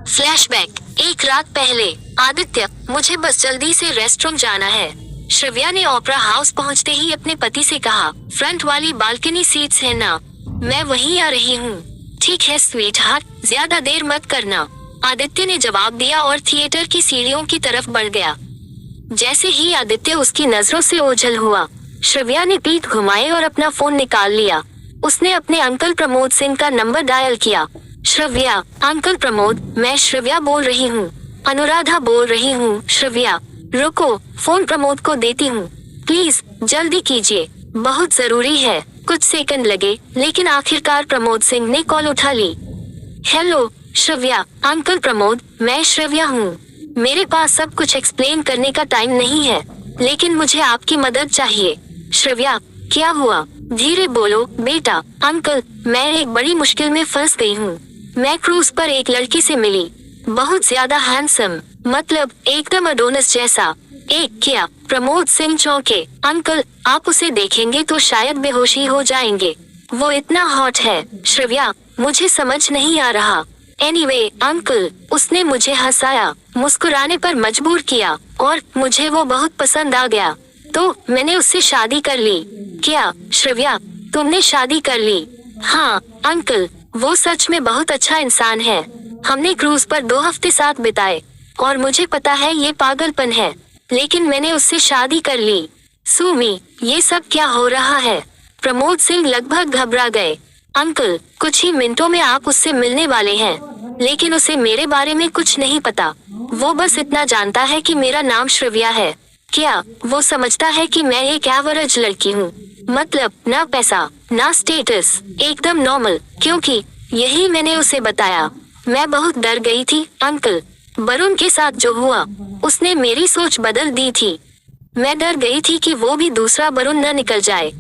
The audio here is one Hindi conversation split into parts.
फ्लैशबैक। एक रात पहले। आदित्य, मुझे बस जल्दी से रेस्टरूम जाना है। श्रव्या ने ओपेरा हाउस पहुंचते ही अपने पति से कहा, फ्रंट वाली बालकनी सीट्स है ना? मैं वहीं आ रही हूँ। ठीक है स्वीट हार्ट, ज्यादा देर मत करना। आदित्य ने जवाब दिया और थिएटर की सीढ़ियों की तरफ बढ़ गया। जैसे ही आदित्य उसकी नजरों से ओझल हुआ, श्रव्या ने पीठ घुमाई और अपना फोन निकाल लिया। उसने अपने अंकल प्रमोद सिंह का नंबर डायल किया। श्रव्या, अंकल प्रमोद, मैं श्रव्या बोल रही हूँ। अनुराधा बोल रही हूँ। श्रव्या, रुको, फोन प्रमोद को देती हूँ। प्लीज जल्दी कीजिए, बहुत जरूरी है। कुछ सेकंड लगे, लेकिन आखिरकार प्रमोद सिंह ने कॉल उठा ली। हेलो श्रव्या, अंकल प्रमोद, मैं श्रव्या हूँ। मेरे पास सब कुछ एक्सप्लेन करने का टाइम नहीं है, लेकिन मुझे आपकी मदद चाहिए। श्रव्या, क्या हुआ? धीरे बोलो बेटा। अंकल, मैं एक बड़ी मुश्किल में फंस गई हूँ। मैं क्रूज पर एक लड़की से मिली, बहुत ज्यादा हैंडसम, मतलब एकदम अडोनिस जैसा। एक क्या? प्रमोद सिंह चौंके। अंकल, आप उसे देखेंगे तो शायद बेहोशी हो जाएंगे। वो इतना हॉट है। श्रव्या, मुझे समझ नहीं आ रहा। एनीवे, अंकल, उसने मुझे हंसाया, मुस्कुराने पर मजबूर किया और मुझे वो बहुत पसंद आ गया, तो मैंने उससे शादी कर ली। क्या? श्रव्या, तुमने शादी कर ली? हाँ अंकल, वो सच में बहुत अच्छा इंसान है। हमने क्रूज पर 2 हफ्ते साथ बिताए और मुझे पता है ये पागलपन है, लेकिन मैंने उससे शादी कर ली। सुमी, ये सब क्या हो रहा है? प्रमोद सिंह लगभग घबरा गए। अंकल, कुछ ही मिनटों में आप उससे मिलने वाले हैं, लेकिन उसे मेरे बारे में कुछ नहीं पता। वो बस इतना जानता है कि मेरा नाम श्रव्या है। क्या वो समझता है कि मैं एक एवरेज लड़की हूँ? मतलब ना पैसा, ना स्टेटस, एकदम नॉर्मल, क्योंकि यही मैंने उसे बताया। मैं बहुत डर गई थी अंकल। वरुण के साथ जो हुआ, उसने मेरी सोच बदल दी थी। मैं डर गई थी कि वो भी दूसरा वरुण न निकल जाए,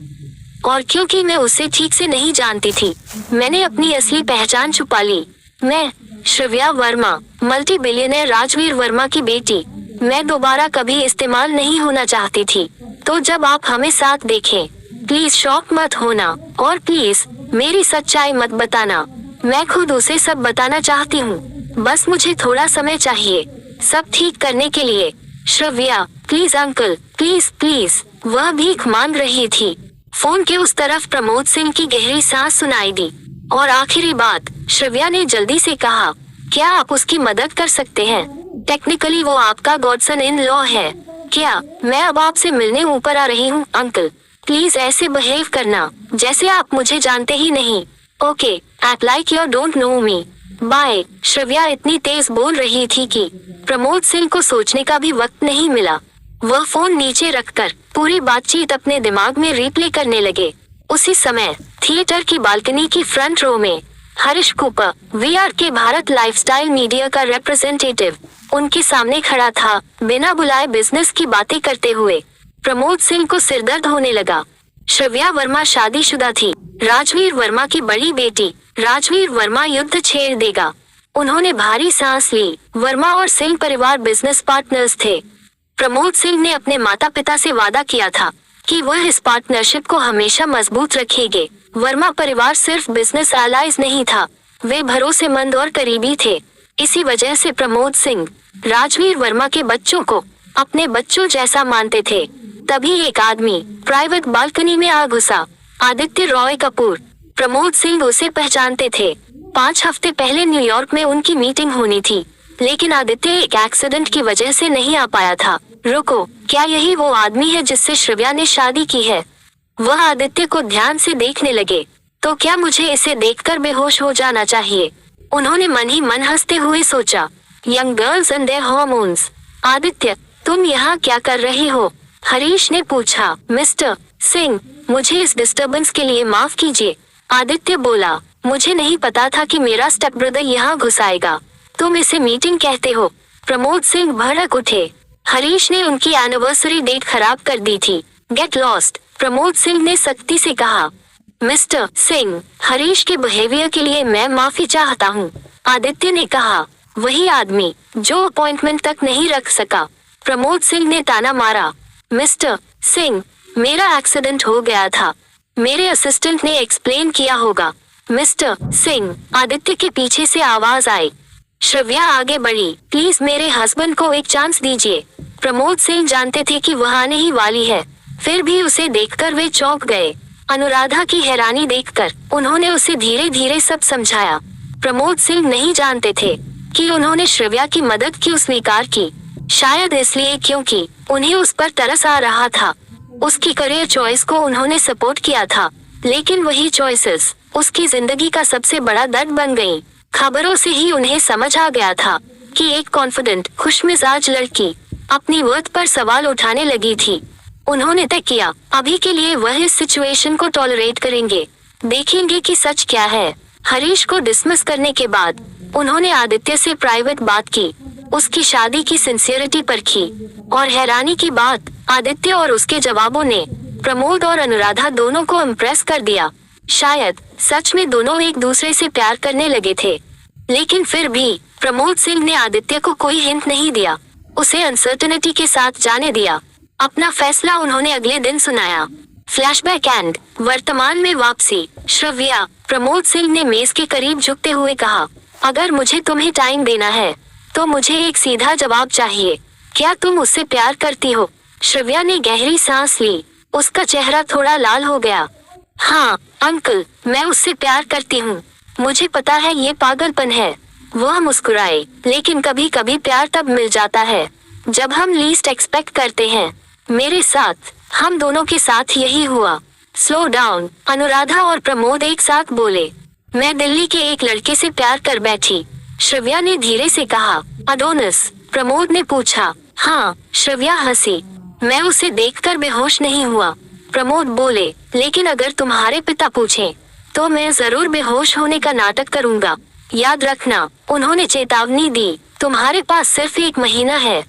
और क्योंकि मैं उसे ठीक से नहीं जानती थी, मैंने अपनी असली पहचान छुपा ली। मैं श्रव्या वर्मा, मल्टी बिलियनर राजवीर वर्मा की बेटी। मैं दोबारा कभी इस्तेमाल नहीं होना चाहती थी। तो जब आप हमें साथ देखें, प्लीज शॉक मत होना और प्लीज मेरी सच्चाई मत बताना। मैं खुद उसे सब बताना चाहती हूँ, बस मुझे थोड़ा समय चाहिए सब ठीक करने के लिए। Shravya, please uncle, please please. वह भीख मांग रही थी। फोन के उस तरफ प्रमोद सिंह की गहरी सांस सुनाई दी। और आखिरी बात, श्रव्या ने जल्दी से कहा, क्या आप उसकी मदद कर सकते हैं? टेक्निकली वो आपका गॉडसन इन लॉ है। क्या? मैं अब आपसे मिलने ऊपर आ रही हूँ अंकल। प्लीज ऐसे बिहेव करना जैसे आप मुझे जानते ही नहीं। Okay, act like you don't know me. Bye. Shravya इतनी तेज बोल रही थी कि प्रमोद सिंह को सोचने का भी वक्त नहीं मिला। वह फोन नीचे रखकर पूरी बातचीत अपने दिमाग में रिप्ले करने लगे। उसी समय थिएटर की बालकनी की फ्रंट रो में हरीश कूपर, वीआर के भारत लाइफस्टाइल मीडिया का रिप्रेजेंटेटिव, उनके सामने खड़ा था, बिना बुलाए बिजनेस की बातें करते हुए। प्रमोद सिंह को सिरदर्द होने लगा। श्रव्या वर्मा शादीशुदा थी, राजवीर वर्मा की बड़ी बेटी। राजवीर वर्मा युद्ध छेड़ देगा। उन्होंने भारी सांस ली। वर्मा और सिंह परिवार बिजनेस पार्टनर्स थे। प्रमोद सिंह ने अपने माता पिता से वादा किया था कि वह इस पार्टनरशिप को हमेशा मजबूत रखेंगे। वर्मा परिवार सिर्फ बिजनेस एलाइज नहीं था, वे भरोसेमंद और करीबी थे। इसी वजह से प्रमोद सिंह राजवीर वर्मा के बच्चों को अपने बच्चों जैसा मानते थे। तभी एक आदमी प्राइवेट बालकनी में आ घुसा। आदित्य रॉय कपूर। प्रमोद सिंह उसे पहचानते थे। 5 हफ्ते पहले न्यूयॉर्क में उनकी मीटिंग होनी थी, लेकिन आदित्य एक एक्सीडेंट की वजह से नहीं आ पाया था। रुको, क्या यही वो आदमी है जिससे श्रव्या ने शादी की है? वह आदित्य को ध्यान से देखने लगे। तो क्या मुझे इसे देखकर बेहोश हो जाना चाहिए? उन्होंने मन ही मन हंसते हुए सोचा। Young girls and their hormones. Aditya, तुम यहाँ क्या कर रही हो? हरीश ने पूछा। मिस्टर सिंह, मुझे इस डिस्टरबेंस के लिए माफ कीजिए। आदित्य बोला, मुझे नहीं पता था कि मेरा स्टेप ब्रदर यहाँ घुस आएगा। तुम इसे मीटिंग कहते हो? प्रमोद सिंह भड़क उठे। हरीश ने उनकी एनिवर्सरी डेट खराब कर दी थी। गेट लॉस्ट, प्रमोद सिंह ने सख्ती से कहा। मिस्टर सिंह, हरीश के बिहेवियर के लिए मैं माफी चाहता हूँ, आदित्य ने कहा। वही आदमी जो अपॉइंटमेंट तक नहीं रख सका। प्रमोद सिंह ने ताना मारा। मिस्टर सिंह, मेरा एक्सीडेंट हो गया था, मेरे असिस्टेंट ने एक्सप्लेन किया होगा। मिस्टर सिंह, आदित्य के पीछे से आवाज आई। श्रव्या आगे बढ़ी। प्लीज मेरे हस्बैंड को एक चांस दीजिए। प्रमोद सिंह जानते थे कि वह आने ही वाली है, फिर भी उसे देखकर वे चौंक गए। अनुराधा की हैरानी देखकर उन्होंने उसे धीरे धीरे सब समझाया। प्रमोद सिंह नहीं जानते थे कि उन्होंने श्रव्या की मदद क्यों स्वीकार की, शायद इसलिए क्योंकि उन्हें उस पर तरस आ रहा था। उसकी करियर चॉइस को उन्होंने सपोर्ट किया था, लेकिन वही चॉइसेस उसकी जिंदगी का सबसे बड़ा दर्द बन गईं। खबरों से ही उन्हें समझ आ गया था कि एक कॉन्फिडेंट, खुशमिजाज लड़की अपनी वर्थ पर सवाल उठाने लगी थी। उन्होंने तय किया, अभी के लिए वह इस सिचुएशन को टॉलरेट करेंगे, देखेंगे कि सच क्या है। हरीश को डिसमिस करने के बाद उन्होंने आदित्य से प्राइवेट बात की, उसकी शादी की सिंसियरिटी परखी, और हैरानी की बात, आदित्य और उसके जवाबों ने प्रमोद और अनुराधा दोनों को इम्प्रेस कर दिया। शायद सच में दोनों एक दूसरे से प्यार करने लगे थे, लेकिन फिर भी प्रमोद सिंह ने आदित्य को कोई हिंट नहीं दिया, उसे अनसर्टेनिटी के साथ जाने दिया। अपना फैसला उन्होंने अगले दिन सुनाया। फ्लैशबैक एंड वर्तमान में वापसी। श्रव्या, प्रमोद सिंह ने मेज के करीब झुकते हुए कहा, अगर मुझे तुम्हें टाइम देना है तो मुझे एक सीधा जवाब चाहिए। क्या तुम उससे प्यार करती हो? श्रव्या ने गहरी सांस ली, उसका चेहरा थोड़ा लाल हो गया। हाँ अंकल, मैं उससे प्यार करती हूँ। मुझे पता है ये पागलपन है। वह मुस्कुराए, लेकिन कभी कभी प्यार तब मिल जाता है जब हम लीस्ट एक्सपेक्ट करते हैं। मेरे साथ, हम दोनों के साथ यही हुआ। Slow down. अनुराधा और प्रमोद एक साथ बोले। मैं दिल्ली के एक लड़के से प्यार कर बैठी, श्रव्या ने धीरे से कहा। अडोनिस? प्रमोद ने पूछा। हाँ, श्रव्या हंसी। मैं उसे देखकर बेहोश नहीं हुआ, प्रमोद बोले, लेकिन अगर तुम्हारे पिता पूछें तो मैं जरूर बेहोश होने का नाटक करूंगा। याद रखना, उन्होंने चेतावनी दी, तुम्हारे पास सिर्फ 1 महीना है।